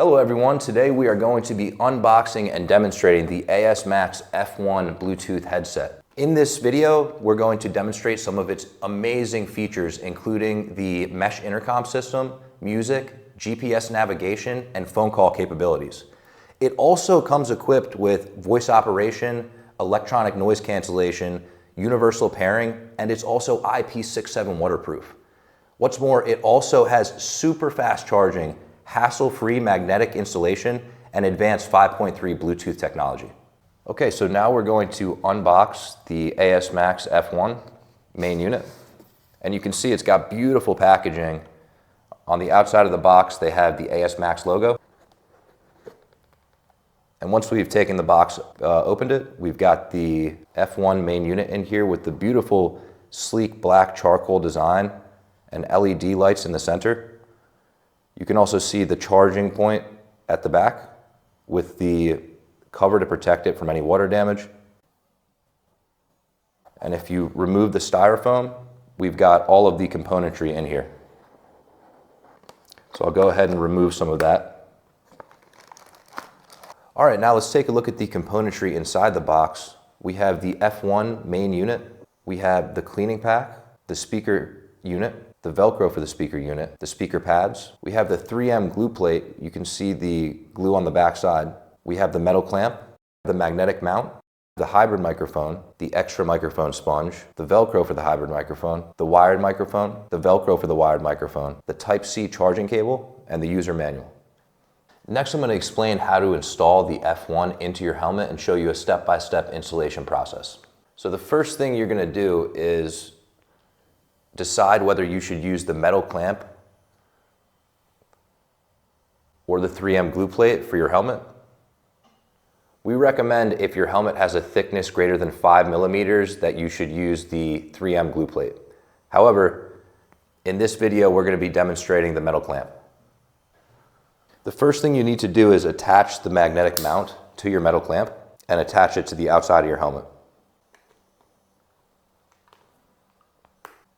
Hello everyone, today we are going to be unboxing and demonstrating the ASMAX F1 Bluetooth headset. In this video, we're going to demonstrate some of its amazing features, including the mesh intercom system, music, GPS navigation, and phone call capabilities. It also comes equipped with voice operation, electronic noise cancellation, universal pairing, and it's also IP67 waterproof. What's more, it also has super fast charging, hassle-free magnetic installation, and advanced 5.3 Bluetooth technology. Okay, so now we're going to unbox the ASMAX F1 main unit. And you can see it's got beautiful packaging. On the outside of the box, they have the ASMAX logo. And once we've taken the box, opened it, we've got the F1 main unit in here with the beautiful, sleek black charcoal design and LED lights in the center. You can also see the charging point at the back with the cover to protect it from any water damage. And if you remove the styrofoam, we've got all of the componentry in here. So I'll go ahead and remove some of that. All right, now let's take a look at the componentry inside the box. We have the F1 main unit. We have the cleaning pack, the speaker unit, the Velcro for the speaker unit, the speaker pads. We have the 3M glue plate. You can see the glue on the back side. We have the metal clamp, the magnetic mount, the hybrid microphone, the extra microphone sponge, the Velcro for the hybrid microphone, the wired microphone, the Velcro for the wired microphone, the Type-C charging cable, and the user manual. Next, I'm going to explain how to install the F1 into your helmet and show you a step-by-step installation process. So the first thing you're going to do is decide whether you should use the metal clamp or the 3M glue plate for your helmet. We recommend, if your helmet has a thickness greater than 5 millimeters, that you should use the 3M glue plate. However, in this video, we're going to be demonstrating the metal clamp. The first thing you need to do is attach the magnetic mount to your metal clamp and attach it to the outside of your helmet.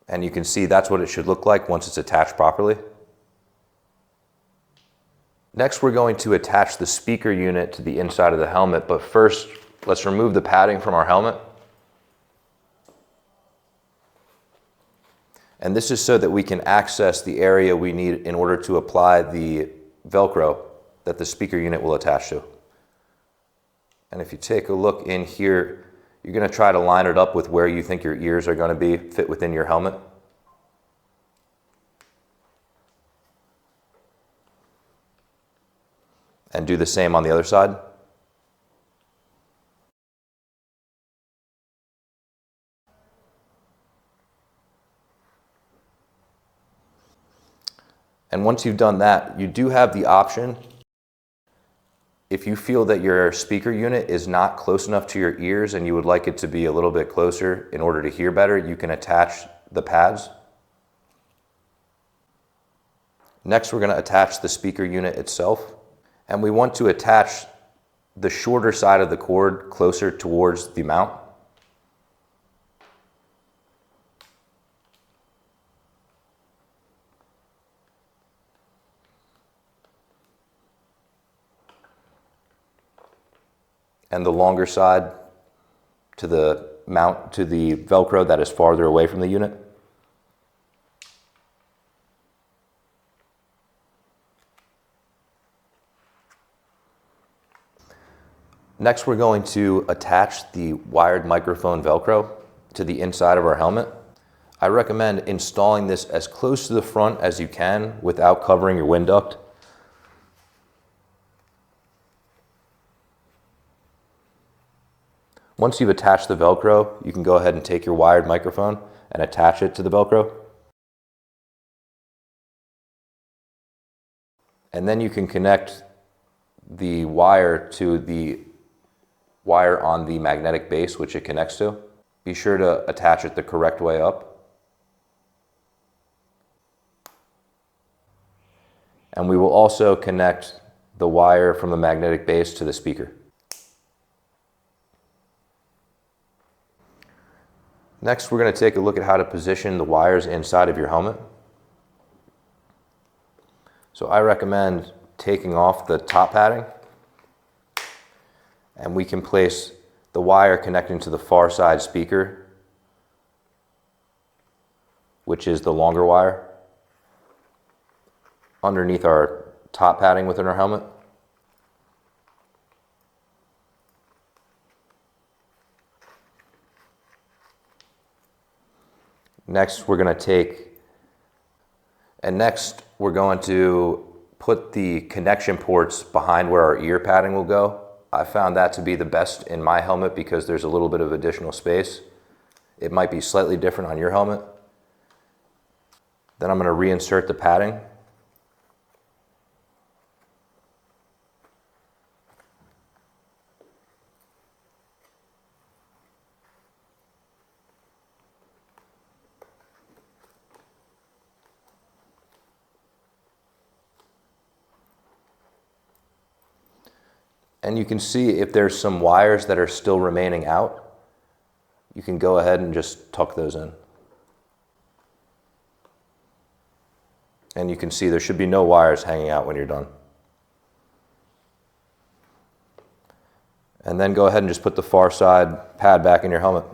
And you can see that's what it should look like once it's attached properly. Next, we're going to attach the speaker unit to the inside of the helmet, but first, let's remove the padding from our helmet. And this is so that we can access the area we need in order to apply the Velcro that the speaker unit will attach to. And if you take a look in here, you're going to try to line it up with where you think your ears are going to be, fit within your helmet. And do the same on the other side. And once you've done that, you do have the option, if you feel that your speaker unit is not close enough to your ears and you would like it to be a little bit closer in order to hear better, you can attach the pads. Next, we're going to attach the speaker unit itself. And we want to attach the shorter side of the cord closer towards the mount. And the longer side to the mount, to the Velcro that is farther away from the unit. Next, we're going to attach the wired microphone Velcro to the inside of our helmet. I recommend installing this as close to the front as you can without covering your wind duct. Once you've attached the Velcro, you can go ahead and take your wired microphone and attach it to the Velcro. And then you can connect the wire to the wire on the magnetic base, which it connects to. Be sure to attach it the correct way up. And we will also connect the wire from the magnetic base to the speaker. Next, we're going to take a look at how to position the wires inside of your helmet. So I recommend taking off the top padding, and we can place the wire connecting to the far side speaker, which is the longer wire, underneath our top padding within our helmet. Next, we're going to put the connection ports behind where our ear padding will go. I found that to be the best in my helmet because there's a little bit of additional space. It might be slightly different on your helmet. Then I'm going to reinsert the padding. And you can see if there's some wires that are still remaining out, you can go ahead and just tuck those in. And you can see there should be no wires hanging out when you're done. And then go ahead and just put the far side pad back in your helmet.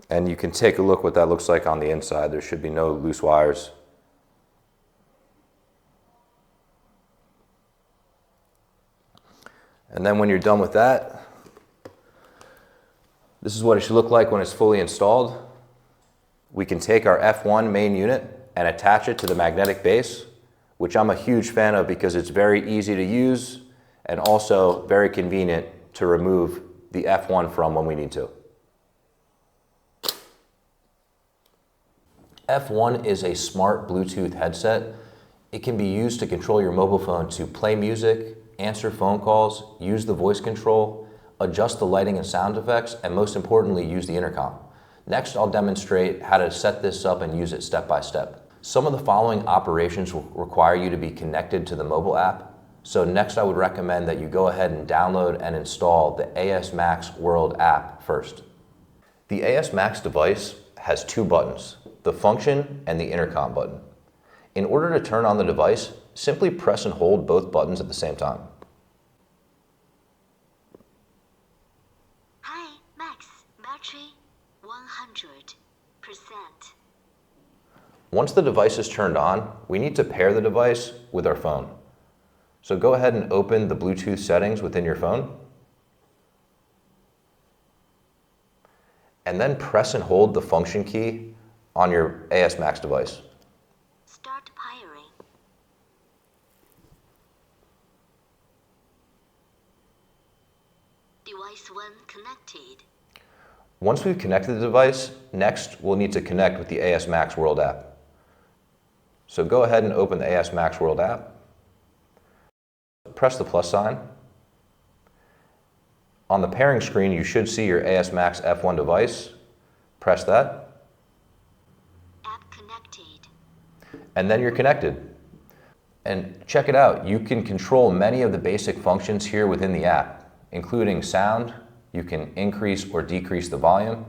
And you can take a look what that looks like on the inside. There should be no loose wires. And then when you're done with that, this is what it should look like when it's fully installed. We can take our F1 main unit and attach it to the magnetic base, which I'm a huge fan of because it's very easy to use and also very convenient to remove the F1 from when we need to. F1 is a smart Bluetooth headset. It can be used to control your mobile phone to play music, answer phone calls, use the voice control, adjust the lighting and sound effects, and most importantly, use the intercom. Next, I'll demonstrate how to set this up and use it step by step. Some of the following operations will require you to be connected to the mobile app. So next, I would recommend that you go ahead and download and install the ASMAX World app first. The ASMAX device has two buttons, the function and the intercom button. In order to turn on the device, simply press and hold both buttons at the same time. Hi, Max. Battery 100%. Once the device is turned on, we need to pair the device with our phone. So go ahead and open the Bluetooth settings within your phone. And then press and hold the function key on your ASMAX device. Start pairing. Device 1 connected. Once we've connected the device, next we'll need to connect with the ASMAX World app. So go ahead and open the ASMAX World app. Press the plus sign. On the pairing screen, you should see your ASMAX F1 device. Press that. App connected. And then you're connected. And check it out, you can control many of the basic functions here within the app, including sound. You can increase or decrease the volume.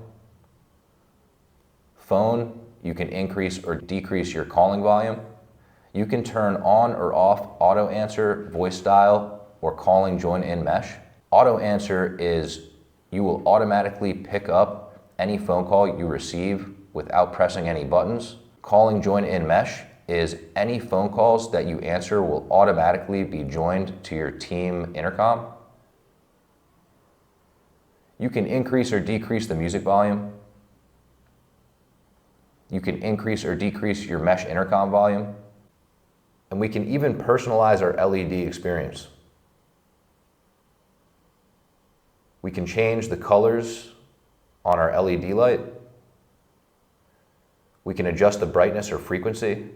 Phone, you can increase or decrease your calling volume. You can turn on or off auto answer, voice dial, or calling join in mesh. Auto answer is you will automatically pick up any phone call you receive without pressing any buttons. Calling join in mesh is any phone calls that you answer will automatically be joined to your team intercom. You can increase or decrease the music volume. You can increase or decrease your mesh intercom volume. And we can even personalize our LED experience. We can change the colors on our LED light. We can adjust the brightness or frequency.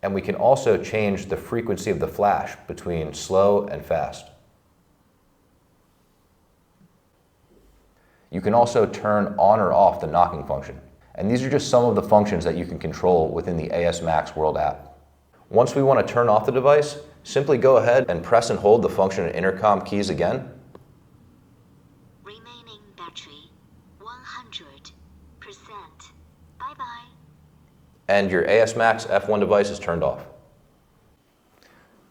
And we can also change the frequency of the flash between slow and fast. You can also turn on or off the knocking function. And these are just some of the functions that you can control within the ASMAX World app. Once we want to turn off the device, simply go ahead and press and hold the function and intercom keys again. Remaining battery 100%. Bye-bye. And your ASMAX F1 device is turned off.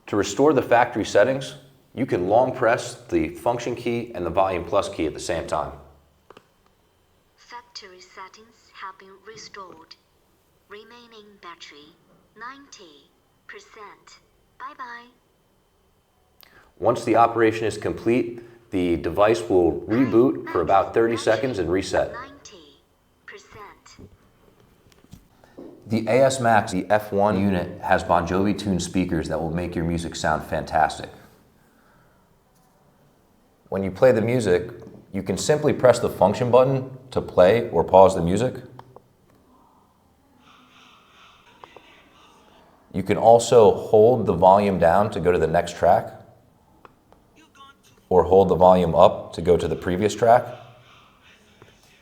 To restore the factory settings, you can long press the function key and the volume plus key at the same time. Factory settings have been restored. Remaining battery 90%. Bye-bye. Once the operation is complete, the device will reboot for about 30 seconds and reset. 90%. The ASMAX, the F1 unit, has Bon Jovi tuned speakers that will make your music sound fantastic. When you play the music, you can simply press the function button to play or pause the music. You can also hold the volume down to go to the next track, or hold the volume up to go to the previous track.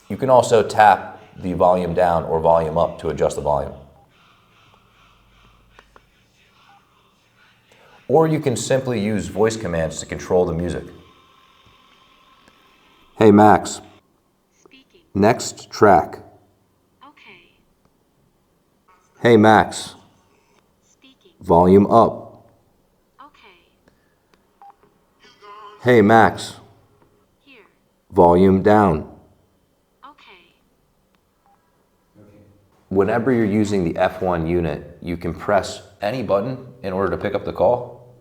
You can also tap the volume down or volume up to adjust the volume. Or you can simply use voice commands to control the music. Hey Max, Speaking. next track. Okay. Hey Max, Speaking. volume up. Okay. Hey Max, Here. volume down. Okay. Whenever you're using the F1 unit, you can press any button in order to pick up the call,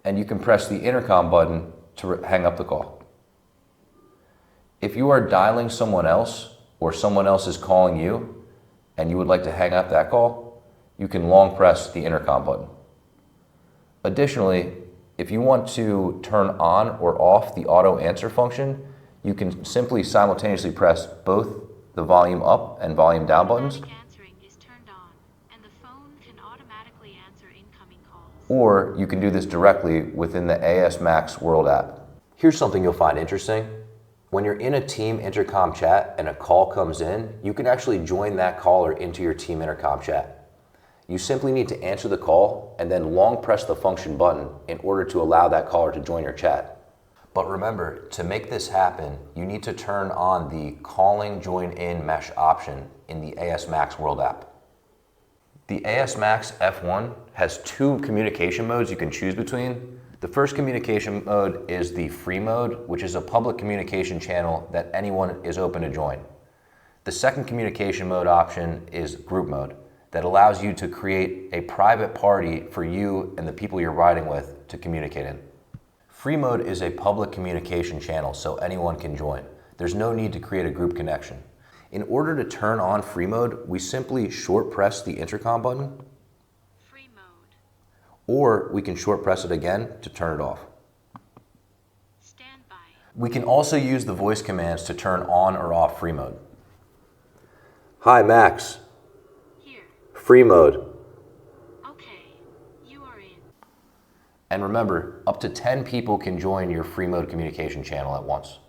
and you can press the intercom button to hang up the call. If you are dialing someone else or someone else is calling you and you would like to hang up that call, you can long press the intercom button. Additionally, if you want to turn on or off the auto answer function, you can simply simultaneously press both the volume up and volume down buttons, Automatic answering is turned on, and the phone can automatically answer incoming calls. or you can do this directly within the ASMAX World app. Here's something you'll find interesting. When you're in a team intercom chat and a call comes in, you can actually join that caller into your team intercom chat. You simply need to answer the call and then long press the function button in order to allow that caller to join your chat. But remember, to make this happen, you need to turn on the calling join in mesh option in the ASMAX World app. The ASMAX F1 has two communication modes you can choose between. The first communication mode is the free mode, which is a public communication channel that anyone is open to join. The second communication mode option is group mode, that allows you to create a private party for you and the people you're riding with to communicate in. Free mode is a public communication channel, so anyone can join. There's no need to create a group connection. In order to turn on free mode, we simply short press the intercom button, Free mode. or we can short press it again to turn it off. Standby. We can also use the voice commands to turn on or off free mode. Hi Max, Here. free mode. Okay. You are in. And remember, up to 10 people can join your free mode communication channel at once.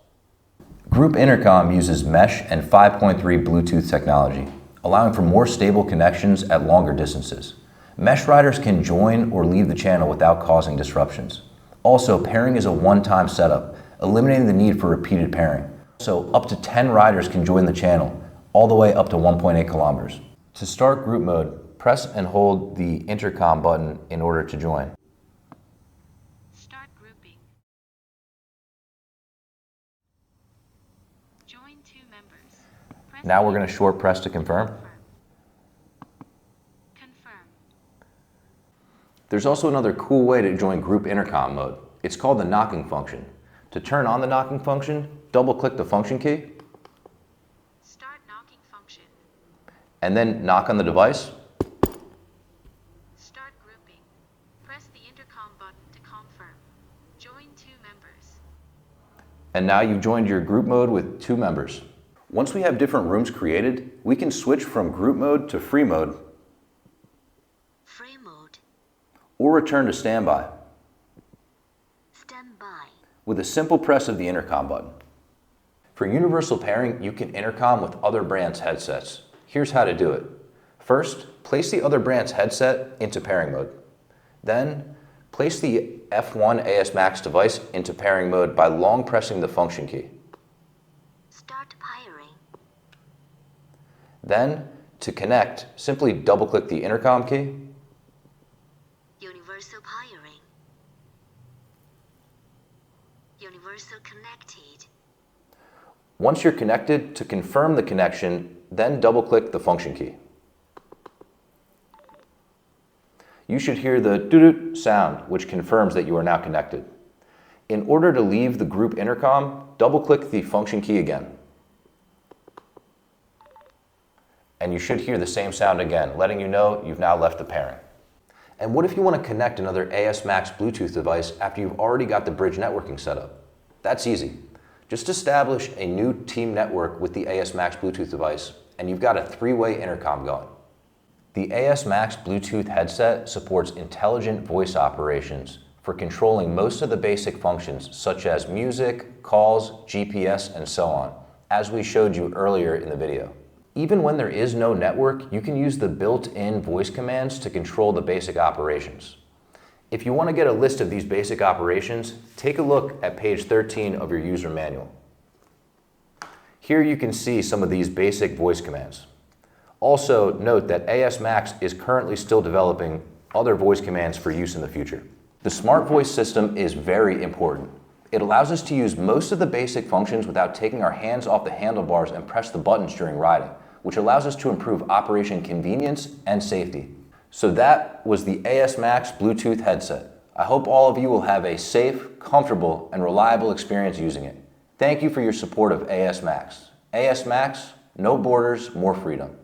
Group Intercom uses mesh and 5.3 Bluetooth technology, allowing for more stable connections at longer distances. Mesh riders can join or leave the channel without causing disruptions. Also, pairing is a one-time setup, eliminating the need for repeated pairing. So up to 10 riders can join the channel, all the way up to 1.8 kilometers. To start group mode, press and hold the intercom button in order to join. Start grouping. Join two members. Press Now the we're going to short press to confirm. Confirm. There's also another cool way to join group intercom mode. It's called the knocking function. To turn on the knocking function, double-click the function key, Start knocking function. and then knock on the device. Start grouping. Press the intercom button to confirm. Join two members. And now you've joined your group mode with two members. Once we have different rooms created, we can switch from group mode to free mode, Free mode. or return to standby Standby. with a simple press of the intercom button. For universal pairing, you can intercom with other brands' headsets. Here's how to do it. First, place the other brand's headset into pairing mode. Then, place the F1 ASMAX device into pairing mode by long pressing the function key. Start pairing. Then, to connect, simply double-click the intercom key. Universal pairing. Universal connected. Once you're connected, to confirm the connection, then double-click the function key. You should hear the doo-doo sound, which confirms that you are now connected. In order to leave the group intercom, double-click the function key again. And you should hear the same sound again, letting you know you've now left the pairing. And what if you want to connect another ASMAX Bluetooth device after you've already got the bridge networking set up? That's easy. Just establish a new team network with the ASMAX Bluetooth device, and you've got a three-way intercom going. The ASMAX Bluetooth headset supports intelligent voice operations for controlling most of the basic functions such as music, calls, GPS, and so on, as we showed you earlier in the video. Even when there is no network, you can use the built-in voice commands to control the basic operations. If you want to get a list of these basic operations, take a look at page 13 of your user manual. Here you can see some of these basic voice commands. Also note that ASMAX is currently still developing other voice commands for use in the future. The smart voice system is very important. It allows us to use most of the basic functions without taking our hands off the handlebars and press the buttons during riding, which allows us to improve operation convenience and safety. So that was the ASMAX Bluetooth headset. I hope all of you will have a safe, comfortable, and reliable experience using it. Thank you for your support of ASMAX. ASMAX, no borders, more freedom.